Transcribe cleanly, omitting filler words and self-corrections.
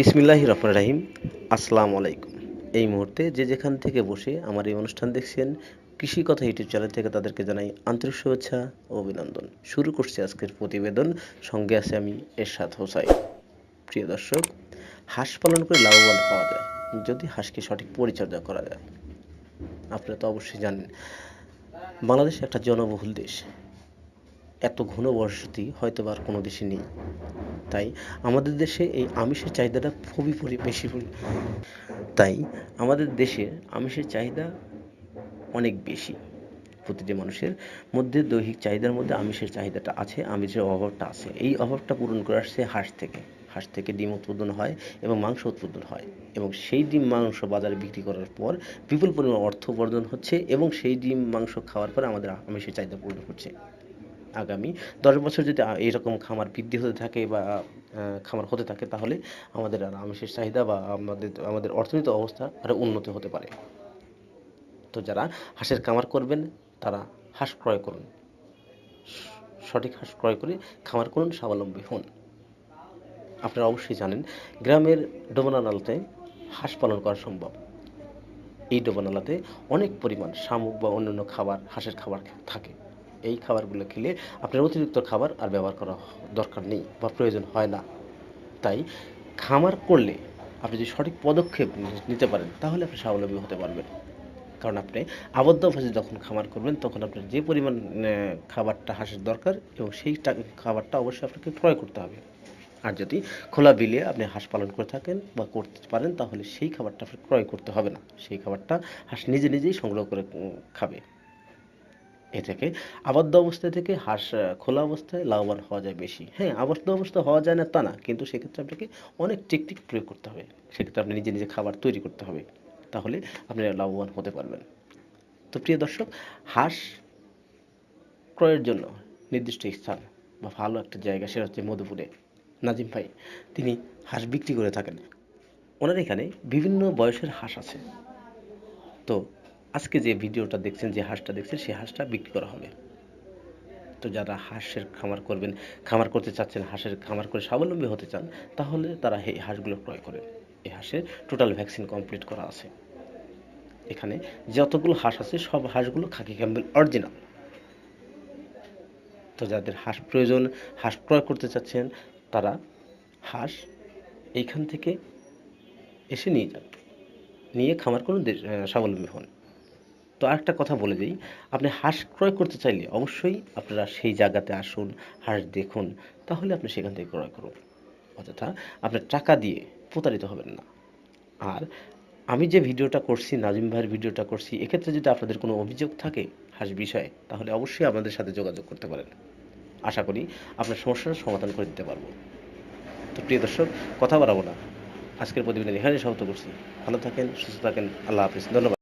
বিসমিল্লাহির রহমানির রহিম। আসসালামু আলাইকুম। এই মুহূর্তে যে যেখান থেকে বসে আমার এই অনুষ্ঠান দেখছেন, কৃষি কথা ইউটিউব চ্যানেল থেকে তাদেরকে জানাই আন্তরিক শুভেচ্ছা ও অভিনন্দন। শুরু করছি আজকের প্রতিবেদন। সঙ্গে আছে আমি এরশাদ হোসাইন। প্রিয় দর্শক, হাঁস পালন করে লাভবান হওয়া যায় যদি হাঁসকে সঠিক পরিচর্যা করা যায়। আপনারা তো অবশ্যই জানেন, বাংলাদেশ একটা জনবহুল দেশ। এত ঘনবসতি হয়তো আর কোনো দেশে নেই। তাই আমাদের দেশে এই আমিষের চাহিদাটা খুবই বেশি। তাই আমাদের দেশে আমিষের চাহিদা অনেক বেশি। প্রতিটি মানুষের মধ্যে দৈহিক চাহিদার মধ্যে আমিষের চাহিদাটা আছে, আমিষের অভাবটা আছে। এই অভাবটা পূরণ করে আসছে হাঁস থেকে ডিম উৎপাদন হয় এবং মাংস উৎপাদন হয়, এবং সেই ডিম মাংস বাজারে বিক্রি করার পর বিপুল পরিমাণ অর্থ উপার্জন হচ্ছে, এবং সেই ডিম মাংস খাওয়ার পর আমাদের আমিষের চাহিদা পূরণ হচ্ছে। আগামী 10 বছর যদি এরকম খামার বৃদ্ধি হতে থাকে বা খামার হতে থাকে, তাহলে আমাদের আর আমিষের চাহিদা বা আমাদের অর্থনৈতিক অবস্থা আরও উন্নতি হতে পারে। তো যারা হাঁসের খামার করবেন তারা হাঁস ক্রয় করুন, সঠিক হাঁস ক্রয় করে খামার করুন, স্বাবলম্বী হন। আপনারা অবশ্যই জানেন, গ্রামের ডোবানালাতে হাঁস পালন করা সম্ভব। এই ডোবানালাতে অনেক পরিমাণ শামুক বা অন্যান্য খাবার, হাঁসের খাবার থাকে। এই খাবারগুলো খেলে আপনার অতিরিক্ত খাবার আর ব্যবহার করা দরকার নেই বা প্রয়োজন হয় না। তাই খামার করলে আপনি যদি সঠিক পদক্ষেপ নিতে পারেন, তাহলে আপনি স্বাবলম্বী হতে পারবেন। কারণ আপনি আবদ্ধ অবস্থায় যখন খামার করবেন, তখন আপনার যে পরিমাণ খাবারটা হাঁসের দরকার, এবং সেই খাবারটা অবশ্যই আপনাকে ক্রয় করতে হবে। আর যদি খোলা বিলে আপনি হাঁস পালন করে থাকেন বা করতে পারেন, তাহলে সেই খাবারটা আপনার ক্রয় করতে হবে না। সেই খাবারটা হাঁস নিজেই সংগ্রহ করে খাবে। এ থেকে আবদ্ধ অবস্থা থেকে হাঁস খোলা অবস্থায় লাভবান হওয়া যায় বেশি। হ্যাঁ, আবদ্ধ অবস্থা হওয়া যায় না তা না, কিন্তু সেক্ষেত্রে আপনাকে অনেক টেকনিক প্রয়োগ করতে হবে। সেক্ষেত্রে আপনি নিজে খাবার তৈরি করতে হবে, তাহলে আপনি লাভবান হতে পারবেন। তো প্রিয় দর্শক, হাঁস ক্রয়ের জন্য নির্দিষ্ট স্থান বা ভালো একটা জায়গা, সেটা হচ্ছে মধুপুরে। নাজিম ভাই, তিনি হাঁস বিক্রি করে থাকেন। ওনার এখানে বিভিন্ন বয়সের হাঁস আছে। তো আজকে যে ভিডিওটা দেখছেন, যে হাঁসটা দেখছেন, সেই হাঁসটা বিক্রি করা হবে। তো যারা হাঁসের খামার করবেন, খামার করতে চাচ্ছেন, হাঁসের খামার করে স্বাবলম্বী হতে চান, তাহলে তারা এই হাঁসগুলো ক্রয় করেন। এই হাঁসের টোটাল ভ্যাকসিন কমপ্লিট করা আছে। এখানে যতগুলো হাঁস আছে, সব হাঁসগুলো খাকি ক্যাম্বেল অরিজিনাল। তো যাদের হাঁস প্রয়োজন, হাঁস ক্রয় করতে চাচ্ছেন, তারা হাঁস এইখান থেকে এসে নিয়ে যান, নিয়ে খামার করুন, স্বাবলম্বী হন। তো আরেকটা কথা বলে দিই, আপনি হাঁস ক্রয় করতে চাইলে অবশ্যই আপনারা সেই জায়গাতে আসুন, হাঁস দেখুন, তাহলে আপনি সেখান থেকে ক্রয় করুন। অযথা আপনার টাকা দিয়ে প্রতারিত হবেন না। আর আমি যে ভিডিওটা করছি, নাজিম ভাইয়ের ভিডিওটা করছি, এক্ষেত্রে যদি আপনাদের কোনো অভিযোগ থাকে হাঁস বিষয়ে, তাহলে অবশ্যই আপনাদের সাথে যোগাযোগ করতে পারেন। আশা করি আপনার সমস্যার সমাধান করে দিতে পারবো। তো প্রিয় দর্শক, কথা বাড়াবো না, আজকের প্রতিবেদন এখানে সমাপ্ত করছি। ভালো থাকেন, সুস্থ থাকেন, আল্লাহ হাফিজ, ধন্যবাদ।